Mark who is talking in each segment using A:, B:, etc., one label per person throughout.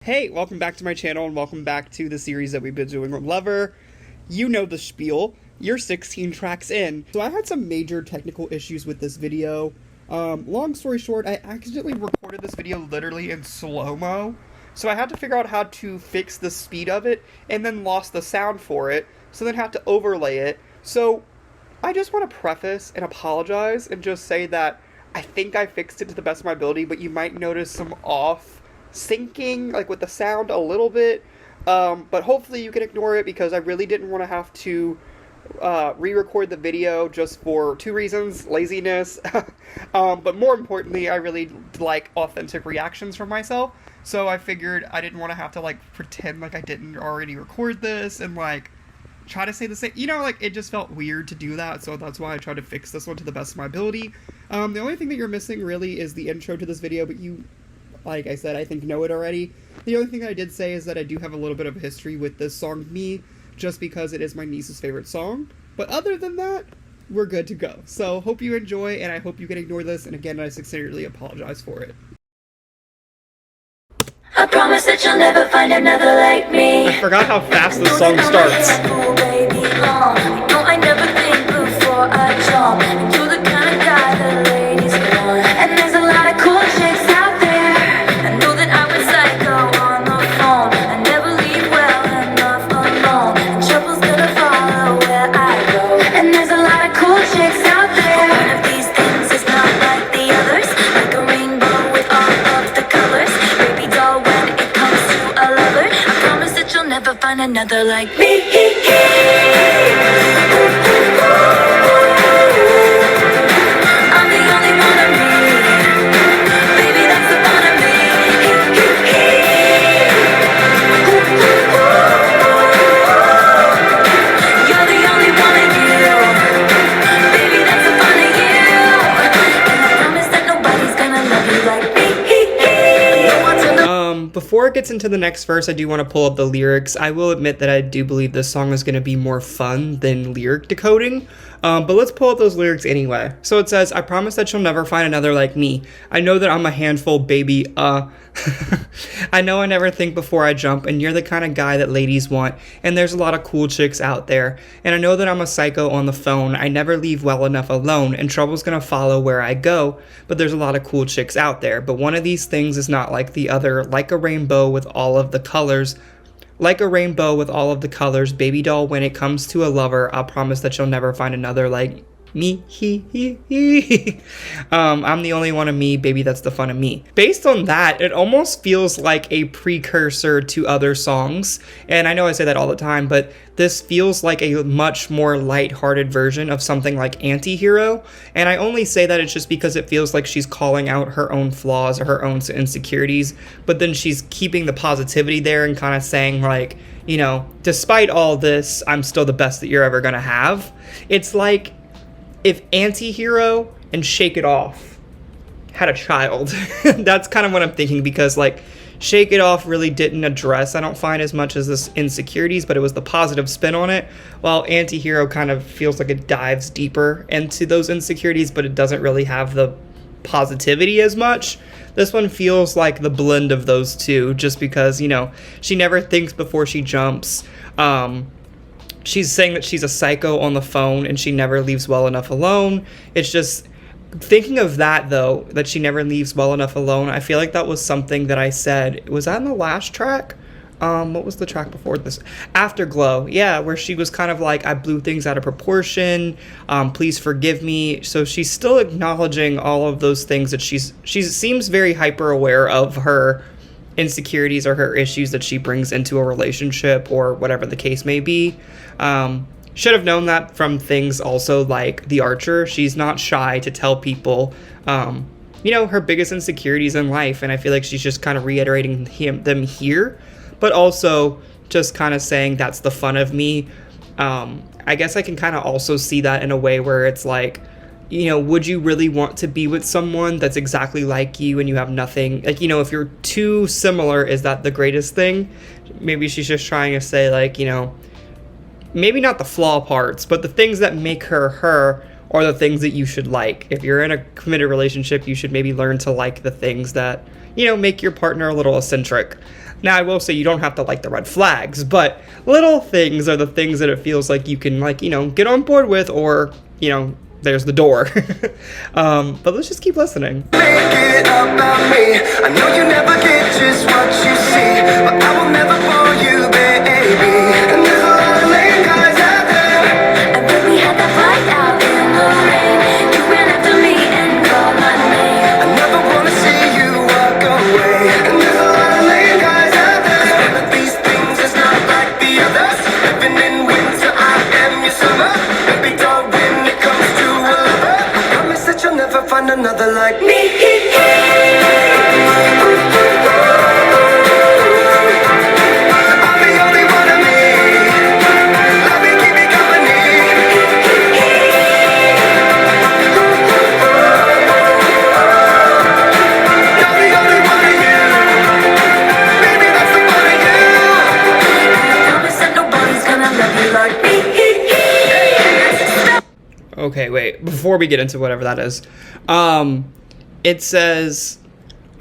A: Hey, welcome back to my channel and welcome back to the series that we've been doing with Lover. You know the spiel. You're 16 tracks in. So I had some major technical issues with this video. Long story short, I accidentally recorded this video literally in slow-mo. So I had to figure out how to fix the speed of it and then lost the sound for it. So then had to overlay it. So I just want to preface and apologize and just say that I think I fixed it to the best of my ability, but you might notice some off syncing, like with the sound a little bit, but hopefully you can ignore it because I really didn't want to have to re-record the video just for two reasons: laziness, but more importantly, I really like authentic reactions from myself, so I figured I didn't want to have to like pretend like I didn't already record this and like try to say the same, like it just felt weird to do that, so that's why I tried to fix this one to the best of my ability. The only thing that you're missing really is the intro to this video, but you, like I said, I think know it already. The only thing I did say is that I do have a little bit of a history with this song, Me, just because it is my niece's favorite song. But other than that, we're good to go. So hope you enjoy, and I hope you can ignore this, and again, I sincerely apologize for it.
B: I promise that you'll never find another like me.
A: I forgot how fast this song starts.
B: I never think before I jump. You're the kind of guy that ladies want. And there's a lot of cool chicks out there. I know that I was psycho on the phone. I never leave well enough alone. And trouble's gonna follow where I go. And there's a lot of cool chicks out there. But one of these things is not like the others. Like a rainbow with all of the colors. Baby doll, when it comes to a lover, I promise that you'll never find another like me.
A: Before it gets into the next verse, I do want to pull up the lyrics. I will admit that I do believe this song is going to be more fun than lyric decoding, but let's pull up those lyrics anyway. So it says, I promise that you'll never find another like me. I know that I'm a handful, baby, I know I never think before I jump, and you're the kind of guy that ladies want, and there's a lot of cool chicks out there, and I know that I'm a psycho on the phone. I never leave well enough alone, and trouble's gonna follow where I go, but there's a lot of cool chicks out there, but one of these things is not like the other, like a rainbow with all of the colors. Like a rainbow with all of the colors, baby doll, when it comes to a lover, I'll promise that you'll never find another like me, I'm the only one of me, baby, that's the fun of me. Based on that, it almost feels like a precursor to other songs, and I know I say that all the time, but this feels like a much more lighthearted version of something like Anti-Hero, and I only say that it's just because it feels like she's calling out her own flaws or her own insecurities, but then she's keeping the positivity there and kind of saying like, despite all this, I'm still the best that you're ever gonna have. It's like if Anti-Hero and Shake It Off had a child. That's kind of what I'm thinking, because like Shake It Off really didn't address, I don't find, as much as this insecurities, but it was the positive spin on it, while Anti-Hero kind of feels like it dives deeper into those insecurities, but it doesn't really have the positivity as much. This one feels like the blend of those two, just because, she never thinks before she jumps. She's saying that she's a psycho on the phone and she never leaves well enough alone. It's just thinking of that, though, that she never leaves well enough alone. I feel like that was something that I said. Was that in the last track? What was the track before this? Afterglow. Yeah, where she was kind of like, I blew things out of proportion. Please forgive me. So she's still acknowledging all of those things that she seems very hyper aware of her insecurities or her issues that she brings into a relationship or whatever the case may be. Should have known that from things also like The Archer. She's not shy to tell people, her biggest insecurities in life, and I feel like she's just kind of reiterating them here, but also just kind of saying that's the fun of me. I guess I can kind of also see that in a way where it's like, would you really want to be with someone that's exactly like you and you have nothing, like, if you're too similar, is that the greatest thing? Maybe she's just trying to say, like, maybe not the flaw parts, but the things that make her her are the things that you should like. If you're in a committed relationship, you should maybe learn to like the things that, make your partner a little eccentric. Now, I will say you don't have to like the red flags, but little things are the things that it feels like you can, like, get on board with, or, there's the door. But let's just keep listening.
C: Make it about me. I know you never get just what you see, but I will never bore you, baby. And there's a lot of lame guys out there.
B: And then we had that fight out in the rain. You ran after me and called my name.
C: I never wanna see you walk away. And there's a lot of lame guys out there. One of these things is not like the others. Living in winter, I am your summer. Baby doll, when it comes to a lover, I promise that you'll never find another like me. I'm the only one of me. Let me keep you company. You're the only one of you. Baby, that's the one of you.
B: I promise that nobody's gonna love you like me.
A: Okay, wait, before we get into whatever that is, it says,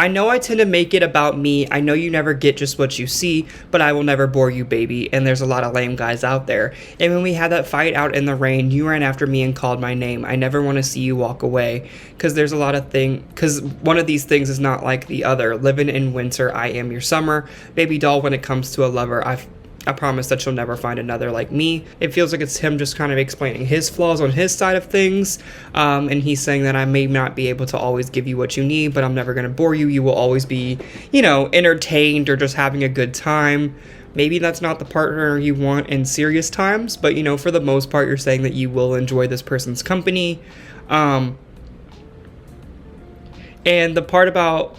A: I know I tend to make it about me. I know you never get just what you see, but I will never bore you, baby. And there's a lot of lame guys out there. And when we had that fight out in the rain, you ran after me and called my name. I never want to see you walk away. Because one of these things is not like the other. Living in winter, I am your summer. Baby doll, when it comes to a lover, I promise that you'll never find another like me. It feels like it's him just kind of explaining his flaws on his side of things. And he's saying that I may not be able to always give you what you need, but I'm never going to bore you. You will always be, entertained or just having a good time. Maybe that's not the partner you want in serious times, but, for the most part, you're saying that you will enjoy this person's company. And then the part about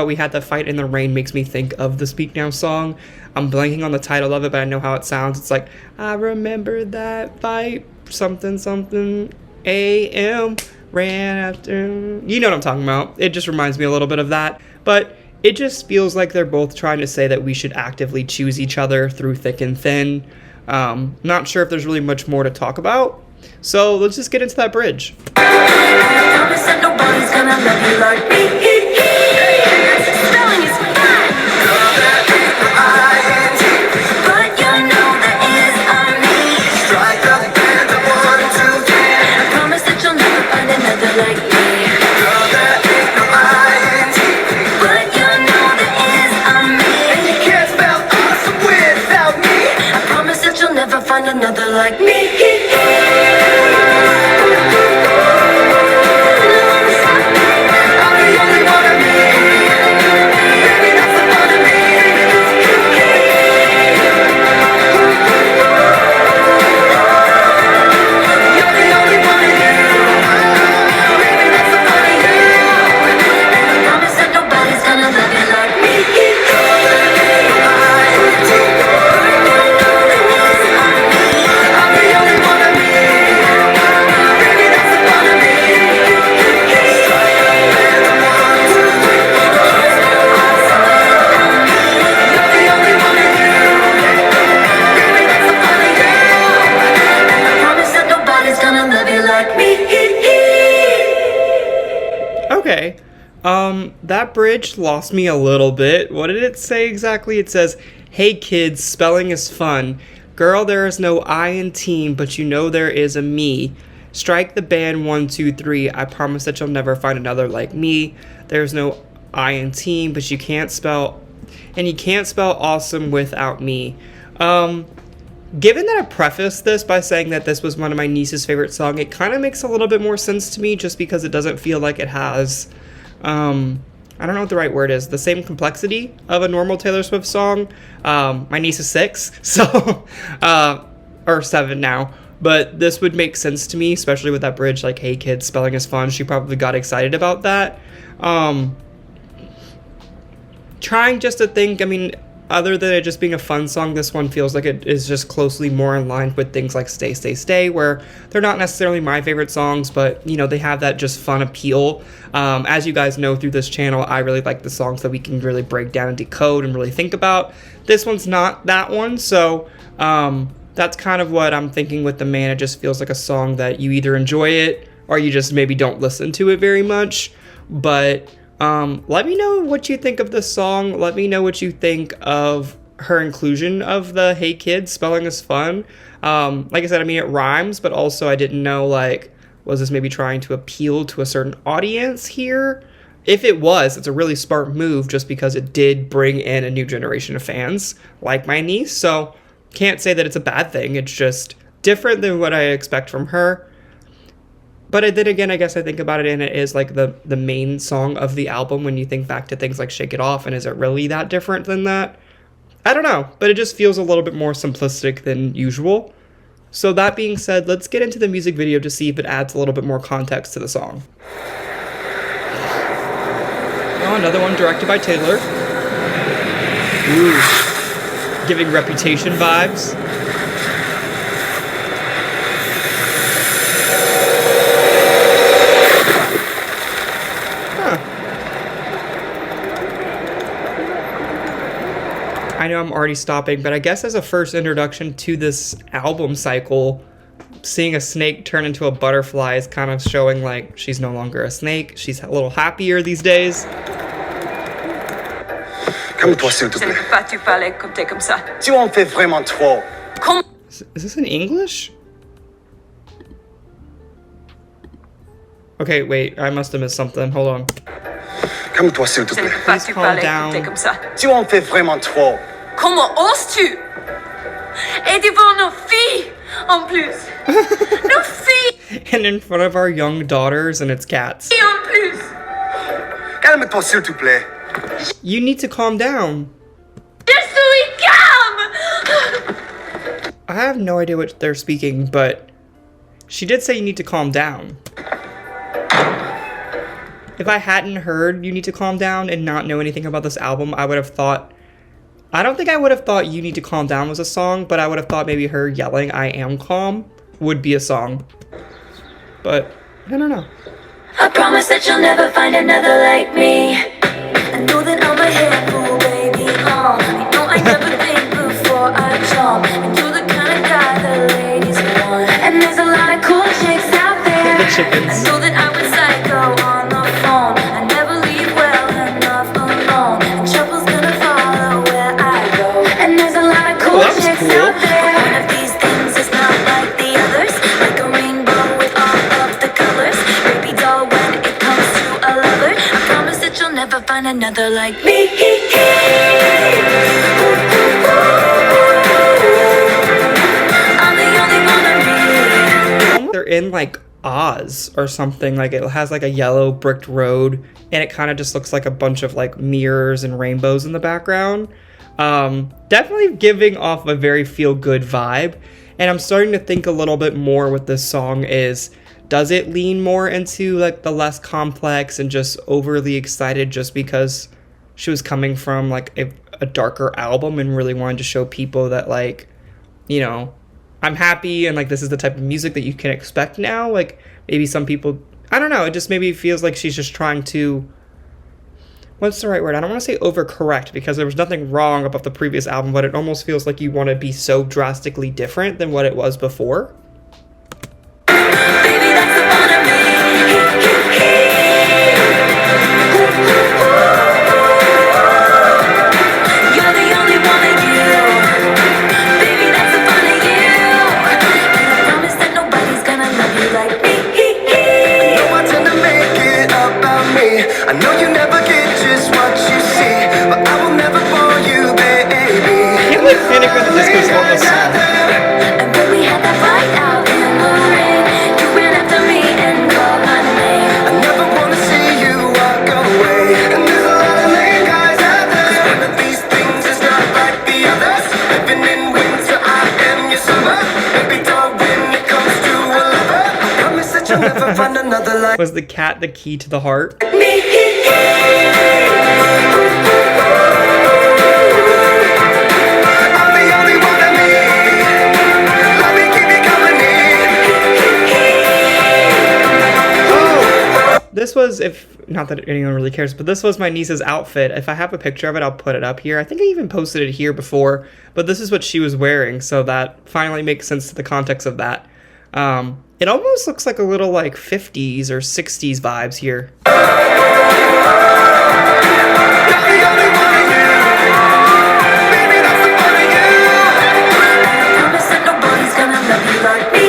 A: we had that fight in the rain makes me think of the Speak Now song. I'm blanking on the title of it, but I know how it sounds. It's like, I remember that fight, something, AM, ran after. You know what I'm talking about. It just reminds me a little bit of that. But it just feels like they're both trying to say that we should actively choose each other through thick and thin. Not sure if there's really much more to talk about. So let's just get into that bridge.
B: I promise that nobody's gonna love you like me. Spelling is fine, but you know there is a me.
C: Strike up and a 1, 2, 3.
B: I promise that you'll never find another like me.
C: Girl, there ain't no I-N-T.
B: But you know there is a me.
C: And you can't spell awesome without me.
B: I promise that you'll never find another like me.
C: I'm the only one of me. Baby, that's the one of me. You're the only one of you. Baby, that's the one of you.
B: I promise that nobody's gonna love you like me.
C: I'm the only one of me. Baby, that's the one of me. Strike up and a 1, 2, 3. You're the only one of you. Baby, that's the one of you.
B: I promise that nobody's gonna love you like me.
A: Okay. That bridge lost me a little bit. What did it say exactly? It says, hey kids, spelling is fun. Girl, there is no I in team, but you know there is a me. Strike the band 1, 2, 3. I promise that you'll never find another like me. There's no I in team, but you can't spell awesome without me. Given that I prefaced this by saying that this was one of my niece's favorite songs, it kind of makes a little bit more sense to me just because it doesn't feel like it has, I don't know what the right word is, the same complexity of a normal Taylor Swift song. My niece is 6, so, or 7 now, but this would make sense to me, especially with that bridge, like, hey kids, spelling is fun. She probably got excited about that. Trying just to think, other than it just being a fun song, this one feels like it is just closely more in line with things like Stay, Stay, Stay, where they're not necessarily my favorite songs, but, they have that just fun appeal. As you guys know through this channel, I really like the songs that we can really break down and decode and really think about. This one's not that one, so that's kind of what I'm thinking with The Man. It just feels like a song that you either enjoy it or you just maybe don't listen to it very much. But Let me know what you think of this song. Let me know what you think of her inclusion of the "Hey Kids" spelling is fun. Like I said, I mean, it rhymes, but also I didn't know, like, was this maybe trying to appeal to a certain audience here? If it was, it's a really smart move just because it did bring in a new generation of fans like my niece. So can't say that it's a bad thing. It's just different than what I expect from her. But then again, I guess I think about it and it is like the main song of the album when you think back to things like Shake It Off, and is it really that different than that? I don't know, but it just feels a little bit more simplistic than usual. So that being said, let's get into the music video to see if it adds a little bit more context to the song. Oh, another one directed by Taylor. Ooh. Giving Reputation vibes. Huh. I know I'm already stopping, but I guess as a first introduction to this album cycle, seeing a snake turn into a butterfly is kind of showing like she's no longer a snake. She's a little happier these days.
C: Calme-toi, s'il te
D: Je ne
C: plaît.
D: peux pas tu parler comme t'es comme ça.
C: Tu en fais vraiment trop.
D: Comment
A: Is this in English? Okay, wait, I must have missed something. Hold on.
C: Calme-toi, s'il te
D: je ne
C: plaît.
D: peux pas
A: Please
D: tu
A: calm
D: parler
A: down.
D: comme t'es comme ça.
C: Tu en fais vraiment trop.
D: Comment oses-tu? Et devant nos filles, en plus. Nos filles,
A: And in front of our young daughters and its cats.
D: en plus.
C: Calme-toi, s'il te plaît.
A: You need to calm down.
D: Je suis calme.
A: I have no idea what they're speaking, but she did say you need to calm down. If I hadn't heard you need to calm down and not know anything about this album, I would have thought... I don't think I would have thought You Need to Calm Down was a song, but I would have thought maybe her yelling I am calm would be a song. But, I don't know.
B: I promise that you'll never find another like me. I know that I'm a handful, baby. You know I never think before I jump. And you're the kind of guy the ladies want. And there's a lot of cool chicks out there.
A: The chickens.
B: I know that I was psycho on the phone. I never leave well enough alone. And trouble's gonna follow where I go. And there's a lot of cool
A: that was
B: chicks
A: cool.
B: out there. But one of these things is not like the others. Like a rainbow with all of the colors. Baby doll, when it comes to a lover, I promise that you'll never find another like me. I'm the only one of me.
A: They're in like Oz or something. Like it has like a yellow bricked road and it kind of just looks like a bunch of like mirrors and rainbows in the background. Definitely giving off a very feel good vibe. And I'm starting to think a little bit more what this song is. Does it lean more into like the less complex and just overly excited just because she was coming from like a darker album and really wanted to show people that like, you know, I'm happy and like this is the type of music that you can expect now? Like maybe some people, I don't know, it just maybe feels like she's just trying to, what's the right word? I don't want to say overcorrect because there was nothing wrong about the previous album, but it almost feels like you want to be so drastically different than what it was before.
B: Baby, that's the fun of me. You're the only one of you. Baby, that's the fun of you. And I promise that nobody's gonna love you like me.
C: No one tend to make it about me. I know you never get just what you see, but I will never bore you, baby.
A: I can't believe Panic at the Disco's on this song.
B: And when we had that fight out in the rain, you ran after me and called my name.
C: I never wanna see you walk away. And there's a lot of lame guys out there. 'Cause one of these things is not like the others. Living in winter, I am your summer. Baby doll, when it comes to a lover, I promise that you'll never find another like
A: Was the cat the key to the heart?
C: me. I'm the only one of me. Let me keep you company.
A: This was, if not that anyone really cares, but this was my niece's outfit. If I have a picture of it, I'll put it up here. I think I even posted it here before, but this is what she was wearing, so that finally makes sense to the context of that. It almost looks like a little like 50s or 60s vibes here.
C: You're the only one of you. Baby, that's the fun of you.
B: Promise that nobody's gonna love you like me.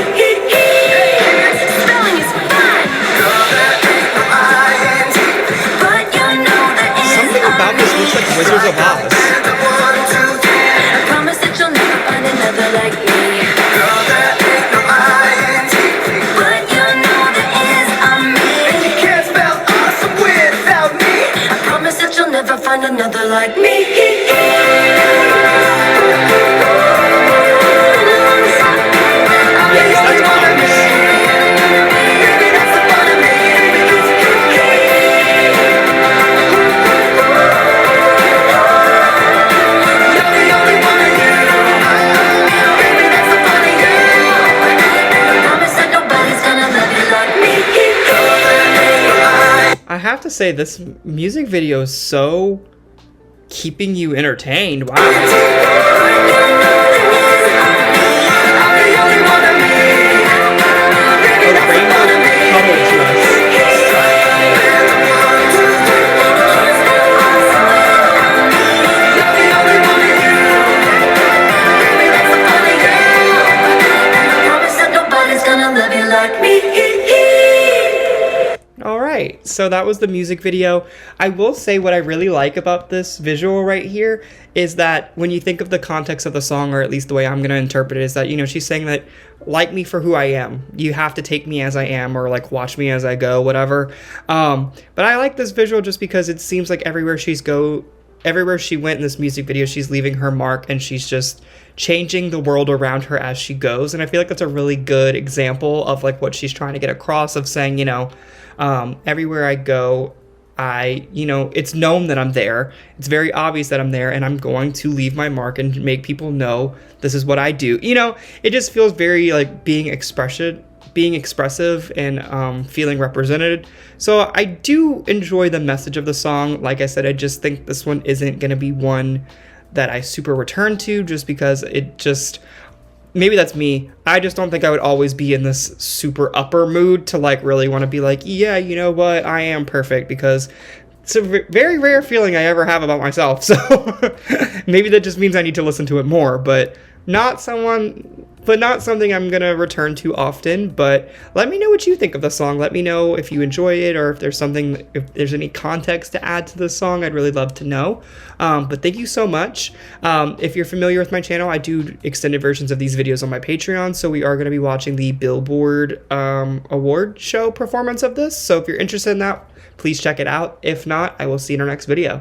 B: Spelling is fine,
C: Girl, there ain't no I-N-G.
B: but you know there is.
A: Something about this looks like Wizards of Oz.
C: And a 1, 2, 3.
B: I promise that you'll never find another like me.
C: Girl, there ain't no I-N-G.
B: But you know there is a me.
C: You can't spell awesome without me.
B: I promise that you'll never find another like me.
A: Yes, that's obvious.
C: Baby, that's the fun of me. You're the only one of you. Baby, that's the fun of you.
B: I promise that nobody's gonna love you like me.
A: I have to say, this music video is so keeping you entertained. Wow.
C: I'm the only one of me. Baby,
A: The
C: that's the
A: rainbow
C: fun of me.
A: color dress.
C: You're the only one of you. Baby, that's the fun of you.
B: I promise that nobody's gonna love you like me.
A: All right, so that was the music video. I will say what I really like about this visual right here is that when you think of the context of the song, or at least the way I'm going to interpret it, is that, you know, she's saying that, like me for who I am. You have to take me as I am, or like watch me as I go, whatever. But I like this visual just because it seems like everywhere she went in this music video, she's leaving her mark, and she's just changing the world around her as she goes. And I feel like that's a really good example of like what she's trying to get across, of saying, you know, everywhere I go, it's known that I'm there. It's very obvious that I'm there, and I'm going to leave my mark and make people know this is what I do. You know, it just feels very like being expressive and feeling represented. So I do enjoy the message of the song. Like I said, I just think this one isn't going to be one that I super return to, just because it just, maybe that's me. I just don't think I would always be in this super upper mood to like really want to be like, yeah, you know what, I am perfect, because it's a very rare feeling I ever have about myself. So maybe that just means I need to listen to it more, but not something I'm gonna return to often. But let me know what you think of the song. Let me know if you enjoy it, or if there's any context to add to the song. I'd really love to know. But thank you so much. If you're familiar with my channel, I do extended versions of these videos on my Patreon, so we are going to be watching the Billboard award show performance of this. So if you're interested in that, please check it out. If not, I will see you in our next video.